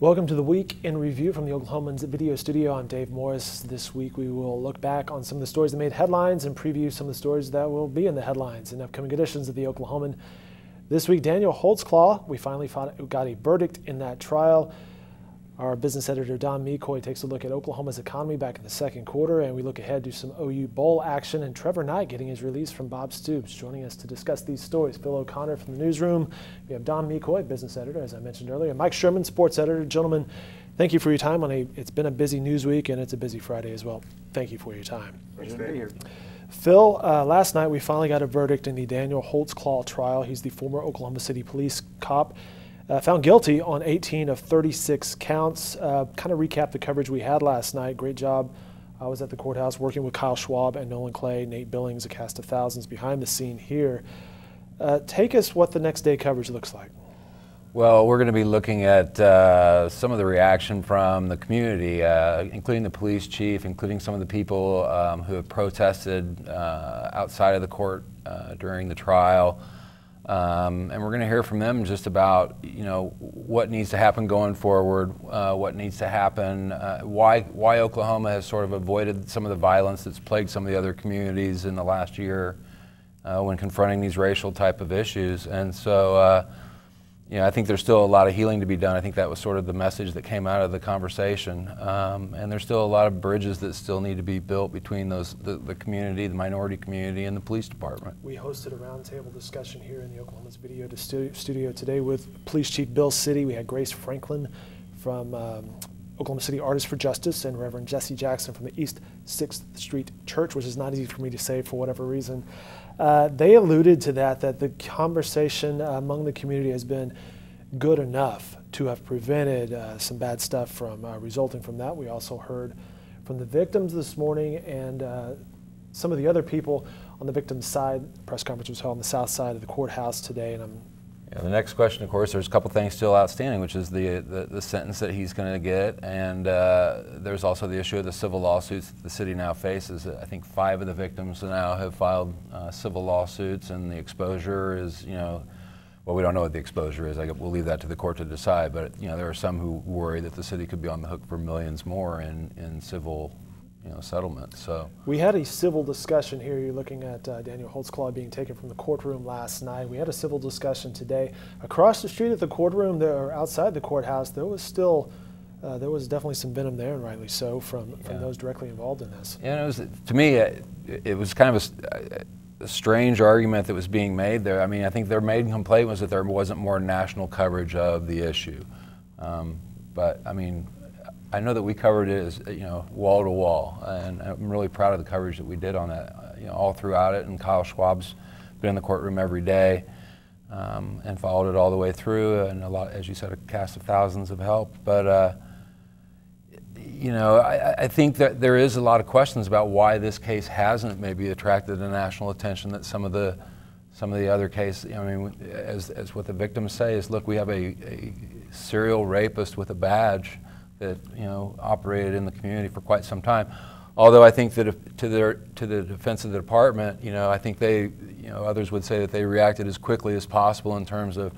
Welcome to the Week in Review from the Oklahoman's video studio. I'm Dave Morris. This week we will look back on some of the stories that made headlines and preview some of the stories that will be in the headlines in upcoming editions of the Oklahoman. This week, Daniel Holtzclaw, we finally got a verdict in that trial. Our business editor, Don Mecoy, takes a look at Oklahoma's economy back in the second quarter, and we look ahead to some OU Bowl action and Trevor Knight getting his release from Bob Stoops. Joining us to discuss these stories, Phil O'Connor from the newsroom. We have Don Mecoy, business editor, as I mentioned earlier, Mike Sherman, sports editor. Gentlemen, thank you for your time. It's been a busy news week, and it's a busy Friday as well. Thank you for your time. Thanks for being here. Phil, last night we finally got a verdict in the Daniel Holtzclaw trial. He's the former Oklahoma City police cop. Found guilty on 18 of 36 counts. Kind of recap the coverage we had last night. Great job. I was at the courthouse working with Kyle Schwab and Nolan Clay, Nate Billings, a cast of thousands behind the scene here. Take us what the next day coverage looks like. Well, we're going to be looking at some of the reaction from the community, including the police chief, including some of the people who have protested outside of the court during the trial. And we're going to hear from them just about, what needs to happen going forward, what needs to happen, why Oklahoma has sort of avoided some of the violence that's plagued some of the other communities in the last year when confronting these racial type of issues. And so, I think there's still a lot of healing to be done. I think that was sort of the message that came out of the conversation. And there's still a lot of bridges that still need to be built between the community, the minority community, and the police department. We hosted a roundtable discussion here in the Oklahoma's video studio today with Police Chief Bill City. We had Grace Franklin from Oklahoma City Artists for Justice and Reverend Jesse Jackson from the East 6th Street Church, which is not easy for me to say for whatever reason. They alluded to that the conversation among the community has been good enough to have prevented some bad stuff from resulting from that. We also heard from the victims this morning and some of the other people on the victims' side. The press conference was held on the south side of the courthouse today, and the next question, of course, there's a couple things still outstanding, which is the sentence that he's going to get, and there's also the issue of the civil lawsuits that the city now faces. I think 5 of the victims now have filed civil lawsuits, and the exposure is, well, we don't know what the exposure is. We'll leave that to the court to decide, but there are some who worry that the city could be on the hook for millions more in civil settlement. So we had a civil discussion here. You're looking at Daniel Holtzclaw being taken from the courtroom last night. We had a civil discussion today. Across the street at the courtroom, or outside the courthouse, there was still there was definitely some venom there, and rightly so, from those directly involved in this. Yeah, to me, it was kind of a strange argument that was being made there. I mean, I think their main complaint was that there wasn't more national coverage of the issue. But I mean, I know that we covered it as wall to wall, and I'm really proud of the coverage that we did on that, all throughout it. And Kyle Schwab's been in the courtroom every day and followed it all the way through, and a lot, as you said, a cast of thousands have helped. But I think that there is a lot of questions about why this case hasn't maybe attracted the national attention that some of the other cases. I mean, as what the victims say is, look, we have a serial rapist with a badge that operated in the community for quite some time. Although I think that to the defense of the department, I think they, others would say that they reacted as quickly as possible in terms of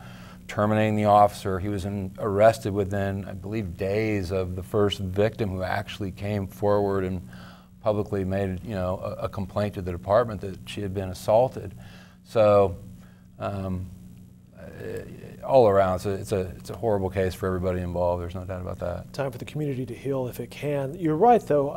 terminating the officer. He was arrested within, I believe, days of the first victim, who actually came forward and publicly made a complaint to the department that she had been assaulted. So. All around, it's a horrible case for everybody involved. There's no doubt about that. Time for the community to heal if it can. You're right, though.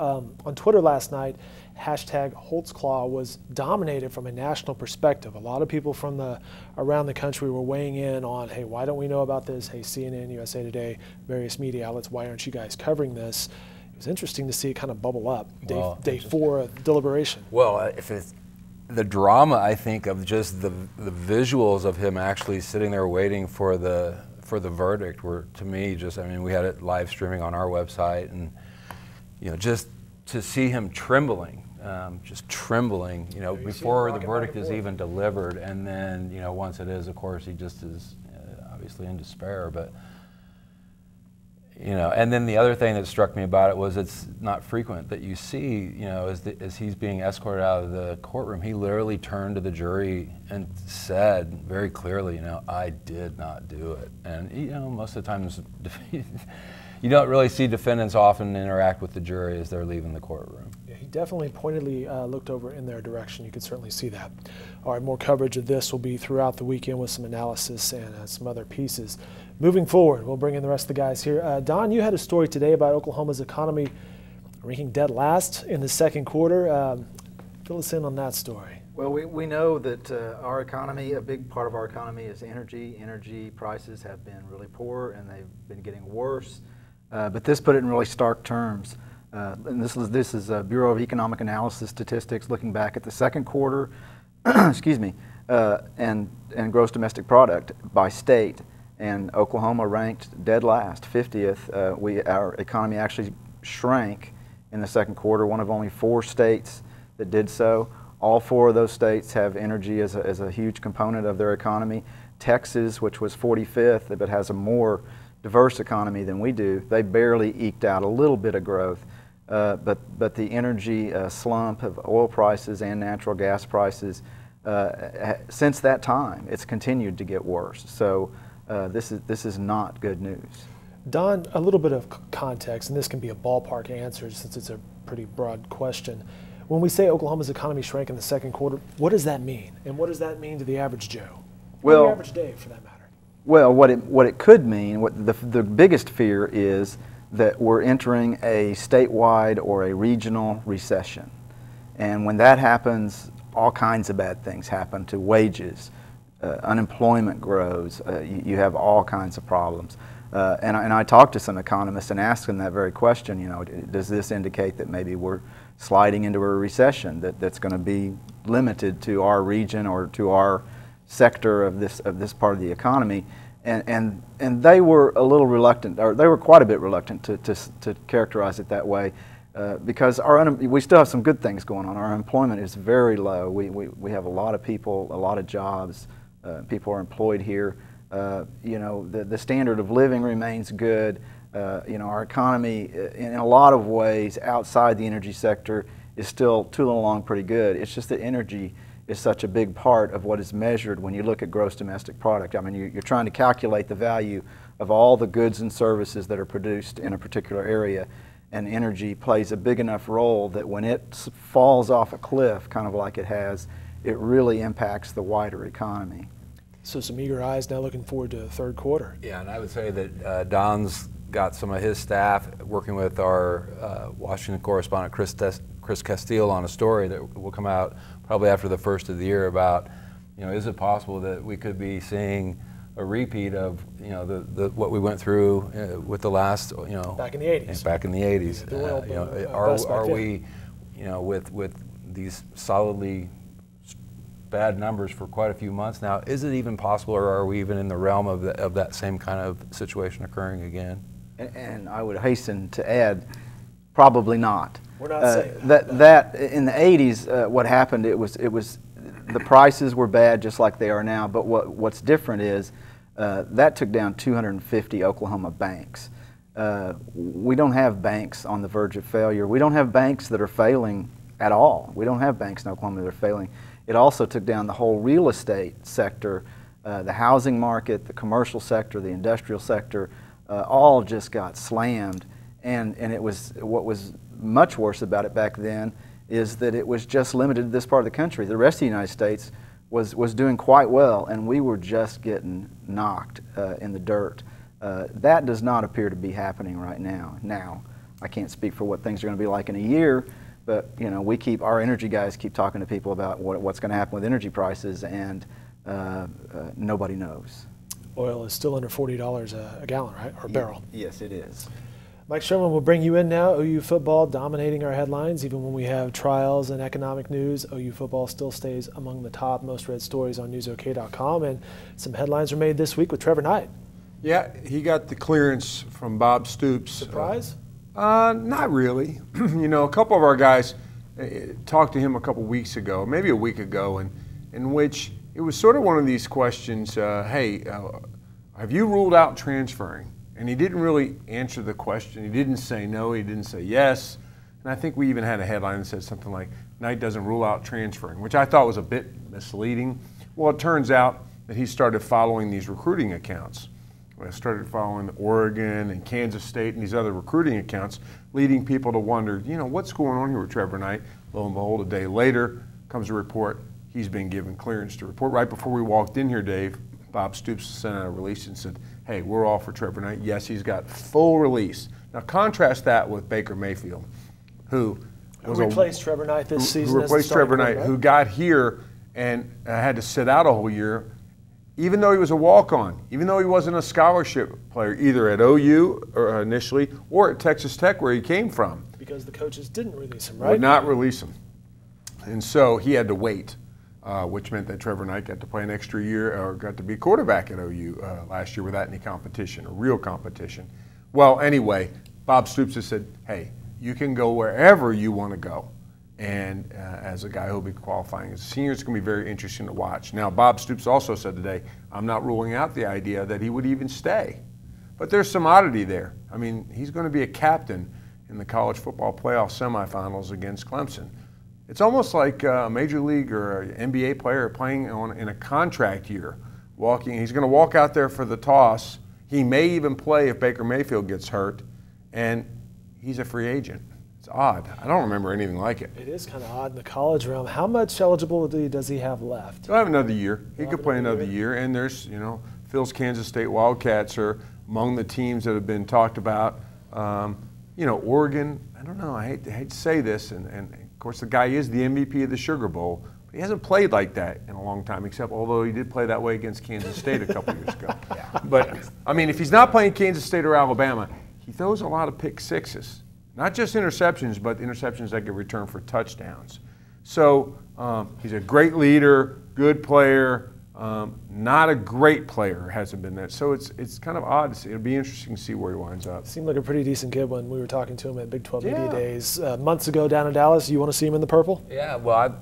On Twitter last night, hashtag Holtzclaw was dominated from a national perspective. A lot of people from around the country were weighing in on, hey, why don't we know about this? Hey, CNN, USA Today, various media outlets, why aren't you guys covering this? It was interesting to see it kind of bubble up day 4 of deliberation. Well, if it's the drama, I think, of just the visuals of him actually sitting there waiting for the verdict were, to me, we had it live streaming on our website, and just to see him trembling, before the verdict is even delivered, and then once it is, of course, he just is obviously in despair. But You know, and then the other thing that struck me about it was it's not frequent that you see, you know, as he's being escorted out of the courtroom, he literally turned to the jury and said very clearly, you know, I did not do it. And, you know, most of the times you don't really see defendants often interact with the jury as they're leaving the courtroom. Yeah, he definitely pointedly looked over in their direction. You can certainly see that. All right, more coverage of this will be throughout the weekend with some analysis and some other pieces. Moving forward, we'll bring in the rest of the guys here. Don, you had a story today about Oklahoma's economy ranking dead last in the second quarter. Fill us in on that story. Well, we know that our economy, a big part of our economy is energy. Energy prices have been really poor and they've been getting worse. But this put it in really stark terms. And this is Bureau of Economic Analysis statistics looking back at the second quarter, excuse me, and gross domestic product by state. And Oklahoma ranked dead last, 50th. Our economy actually shrank in the second quarter, one of only 4 states that did so. All 4 of those states have energy as a huge component of their economy. Texas, which was 45th, but has a more diverse economy than we do, they barely eked out a little bit of growth. But the energy slump of oil prices and natural gas prices, since that time, it's continued to get worse. So this is not good news. Don, a little bit of context, and this can be a ballpark answer since it's a pretty broad question. When we say Oklahoma's economy shrank in the second quarter, what does that mean? And what does that mean to the average Joe? Well, or the average Dave, for that matter? Well, what it could mean, the biggest fear is that we're entering a statewide or a regional recession. And when that happens, all kinds of bad things happen to wages. Unemployment grows. You have all kinds of problems. And I talked to some economists and asked them that very question, you know, does this indicate that maybe we're sliding into a recession that's going to be limited to our region or to our sector of this part of the economy? And they were a little reluctant, or they were quite a bit reluctant to characterize it that way, because we still have some good things going on. Our unemployment is very low. We have a lot of people, a lot of jobs. People are employed here. You know, the standard of living remains good. You know, our economy, in a lot of ways, outside the energy sector, is still tooling along pretty good. It's just that energy is such a big part of what is measured when you look at gross domestic product. I mean, you're trying to calculate the value of all the goods and services that are produced in a particular area, and energy plays a big enough role that when it falls off a cliff, kind of like it has, it really impacts the wider economy. So some eager eyes now looking forward to the third quarter. Yeah, and I would say that Don's got some of his staff working with our Washington correspondent Chris Castile on a story that will come out probably after the first of the year about, you know, is it possible that we could be seeing a repeat of, you know, what we went through with the last, you know, back in the 80s. Back in the 80s. You know, are we, you know, with these solidly bad numbers for quite a few months now, is it even possible, or are we even in the realm of that same kind of situation occurring again? And I would hasten to add, probably not. We're not saying that in the 80s, what happened, it was the prices were bad just like they are now, but what's different is that took down 250 Oklahoma banks. We don't have banks on the verge of failure. We don't have banks that are failing at all. We don't have banks in Oklahoma that are failing. It also took down the whole real estate sector, the housing market, the commercial sector, the industrial sector, all just got slammed. And it was, what was much worse about it back then is that it was just limited to this part of the country. The rest of the United States was doing quite well, and we were just getting knocked in the dirt. That does not appear to be happening right now. Now, I can't speak for what things are going to be like in a year, but you know, our energy guys keep talking to people about what's going to happen with energy prices, and nobody knows. Oil is still under $40 a gallon, right, or a barrel? Yes, it is. Mike Sherman will bring you in now. OU football dominating our headlines. Even when we have trials and economic news, OU football still stays among the top most read stories on newsok.com. And some headlines were made this week with Trevor Knight. Yeah, he got the clearance from Bob Stoops. Surprise? Not really. You know, a couple of our guys talked to him a couple weeks ago, maybe a week ago, in which it was sort of one of these questions, hey, have you ruled out transferring? And he didn't really answer the question. He didn't say no, he didn't say yes. And I think we even had a headline that said something like, Knight doesn't rule out transferring, which I thought was a bit misleading. Well, it turns out that he started following these recruiting accounts. I started following Oregon and Kansas State and these other recruiting accounts, leading people to wonder, you know, what's going on here with Trevor Knight? Lo and behold, a day later comes a report he's been given clearance to report. Right before we walked in here, Dave, Bob Stoops sent out a release and said, hey, we're all for Trevor Knight. Yes, he's got full release. Now contrast that with Baker Mayfield, who replaced Trevor Knight this season. Who replaced Trevor Knight, who got here and had to sit out a whole year, even though he was a walk-on, even though he wasn't a scholarship player, either at OU or initially or at Texas Tech where he came from. Because the coaches didn't release him, right? Would not release him. And so he had to wait, which meant that Trevor Knight got to play an extra year or got to be quarterback at OU last year without any competition, or real competition. Well, anyway, Bob Stoops has said, hey, you can go wherever you want to go. And as a guy who'll be qualifying as a senior, it's going to be very interesting to watch. Now, Bob Stoops also said today, I'm not ruling out the idea that he would even stay. But there's some oddity there. I mean, he's going to be a captain in the college football playoff semifinals against Clemson. It's almost like a major league or an NBA player playing in a contract year. He's going to walk out there for the toss. He may even play if Baker Mayfield gets hurt, and he's a free agent. It's odd. I don't remember anything like it. It is kind of odd in the college realm. How much eligibility does he have left? He'll have another year. He could play another year. And there's, you know, Phil's Kansas State Wildcats are among the teams that have been talked about. You know, Oregon, I don't know, I hate to say this, and of course the guy is the MVP of the Sugar Bowl, but he hasn't played like that in a long time, except although he did play that way against Kansas State a couple years ago. Yeah. But, I mean, if he's not playing Kansas State or Alabama, he throws a lot of pick sixes. Not just interceptions, but interceptions that get returned for touchdowns. So he's a great leader, good player, not a great player, hasn't been that. So it's kind of odd to see. It'll be interesting to see where he winds up. Seemed like a pretty decent kid when we were talking to him at Big 12 Media Days months ago down in Dallas. You want to see him in the purple? Yeah, well,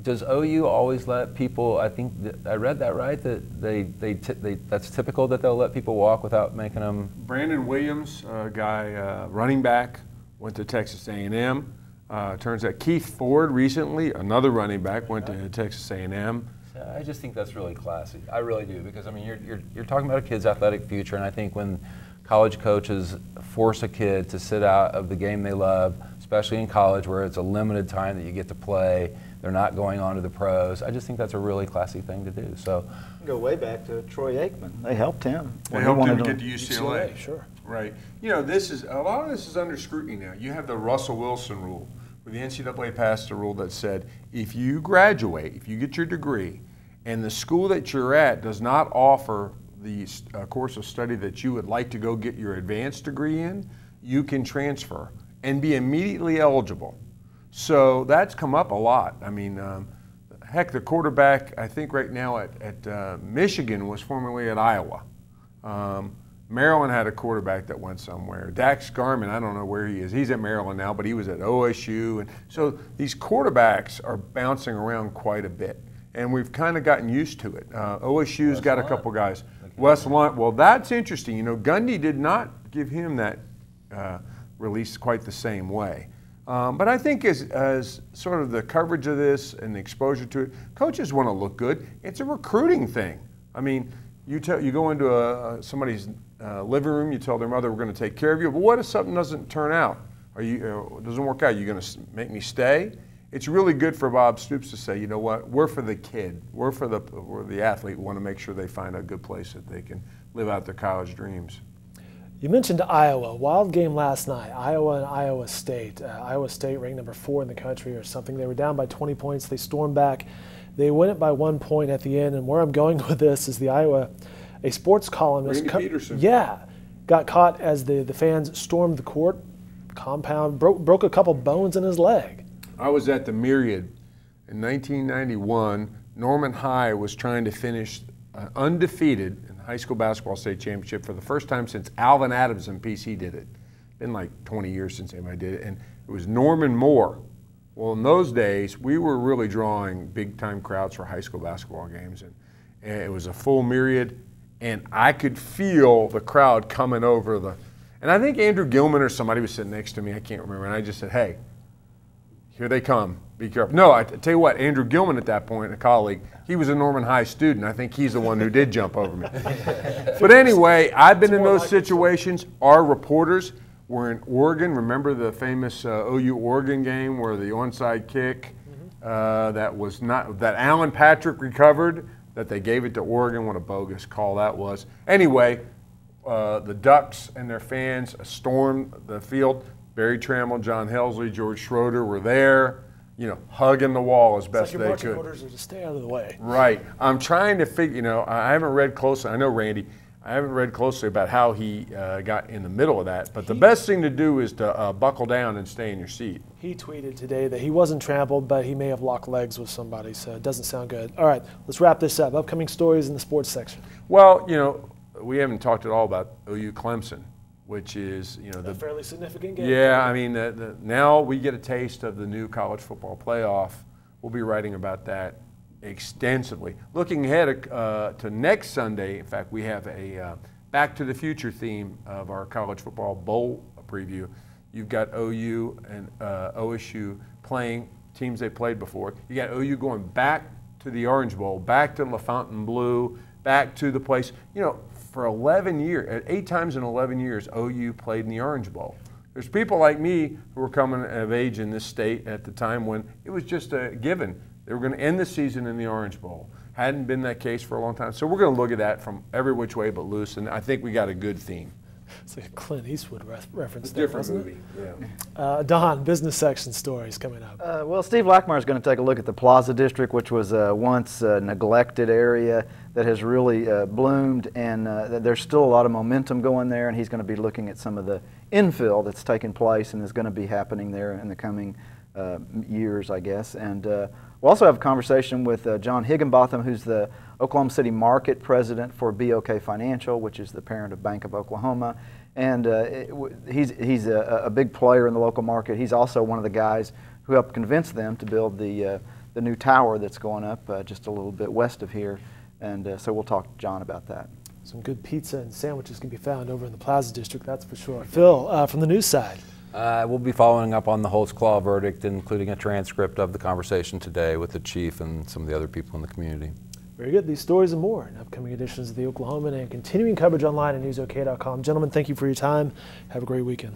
does OU always let people, I think, I read that right, that that's typical that they'll let people walk without making them? Brandon Williams, guy, running back, went to Texas A&M. Turns out Keith Ford recently, another running back, went to Texas A&M. I just think that's really classy. I really do, because I mean you're talking about a kid's athletic future, and I think when college coaches force a kid to sit out of the game they love, especially in college where it's a limited time that you get to play, they're not going on to the pros. I just think that's a really classy thing to do. So go way back to Troy Aikman. They helped him. They helped him get to UCLA. Sure. Right. You know, a lot of this is under scrutiny now. You have the Russell Wilson rule, where the NCAA passed a rule that said if you graduate, if you get your degree, and the school that you're at does not offer the course of study that you would like to go get your advanced degree in, you can transfer and be immediately eligible. So that's come up a lot. I mean, heck, the quarterback, I think right now at Michigan was formerly at Iowa. Maryland had a quarterback that went somewhere. Dax Garman, I don't know where he is. He's at Maryland now, but he was at OSU. And so these quarterbacks are bouncing around quite a bit. And we've kind of gotten used to it. OSU's got a couple guys. Wes Lunt, well, that's interesting. You know, Gundy did not give him that release quite the same way. But I think as sort of the coverage of this and the exposure to it, coaches want to look good. It's a recruiting thing. I mean, you go into somebody's living room, you tell their mother, we're going to take care of you. But what if something doesn't turn out? Doesn't work out? Are you going to make me stay? It's really good for Bob Stoops to say, you know what, we're for the kid. We're the athlete. We want to make sure they find a good place that they can live out their college dreams. You mentioned Iowa. Wild game last night. Iowa and Iowa State. Iowa State ranked number 4 in the country or something. They were down by 20 points. They stormed back. They win it by 1 point at the end. And where I'm going with this is a sports columnist. Randy Peterson. Yeah. Got caught as the fans stormed the court compound, broke a couple bones in his leg. I was at the Myriad in 1991. Norman High was trying to finish undefeated in the high school basketball state championship for the first time since Alvin Adams and PC did it. Been like 20 years since anybody did it, and it was Norman Moore. Well, in those days, we were really drawing big-time crowds for high school basketball games, and it was a full Myriad, and I could feel the crowd coming over the. And I think Andrew Gilman or somebody was sitting next to me. I can't remember. And I just said, "Hey, here they come. Be careful." No, I tell you what, Andrew Gilman at that point, a colleague, he was a Norman High student. I think he's the one who did jump over me. But anyway, I've been in those situations. Our reporters were in Oregon. Remember the famous OU Oregon game where the onside kick that was not, that Alan Patrick recovered, that they gave it to Oregon? What a bogus call that was. Anyway, the Ducks and their fans stormed the field. Barry Trammell, John Helsley, George Schroeder were there, you know, hugging the wall as best they could. Orders are to stay out of the way. Right. I'm trying to figure, you know, I haven't read closely. I know Randy. I haven't read closely about how he got in the middle of that. But the best thing to do is to buckle down and stay in your seat. He tweeted today that he wasn't trampled, but he may have locked legs with somebody, so it doesn't sound good. All right, let's wrap this up. Upcoming stories in the sports section. Well, you know, we haven't talked at all about OU Clemson, which is, you know, a fairly significant game. Yeah, I mean, now we get a taste of the new college football playoff. We'll be writing about that extensively. Looking ahead to next Sunday, in fact, we have a Back to the Future theme of our college football bowl preview. You've got OU and OSU playing teams they played before. You got OU going back to the Orange Bowl, back to LaFontainebleau, back to the place, you know, for 11 years, 8 times in 11 years, OU played in the Orange Bowl. There's people like me who were coming of age in this state at the time when it was just a given. They were going to end the season in the Orange Bowl. Hadn't been that case for a long time. So we're going to look at that from every which way but loose, and I think we got a good theme. It's like a Clint Eastwood reference. It's a different movie. Yeah. Don, business section stories coming up. Well, Steve Lackmeyer is going to take a look at the Plaza District, which was once a neglected area that has really bloomed, and there's still a lot of momentum going there, and he's going to be looking at some of the infill that's taken place and is going to be happening there in the coming years, I guess. And we'll also have a conversation with John Higginbotham, who's the Oklahoma City Market President for BOK Financial, which is the parent of Bank of Oklahoma. And he's a big player in the local market. He's also one of the guys who helped convince them to build the new tower that's going up just a little bit west of here. And so we'll talk to John about that. Some good pizza and sandwiches can be found over in the Plaza District, that's for sure. Phil, from the news side. We'll be following up on the Holtzclaw verdict, including a transcript of the conversation today with the chief and some of the other people in the community. Very good. These stories and more in upcoming editions of the Oklahoman and continuing coverage online at newsok.com. Gentlemen, thank you for your time. Have a great weekend.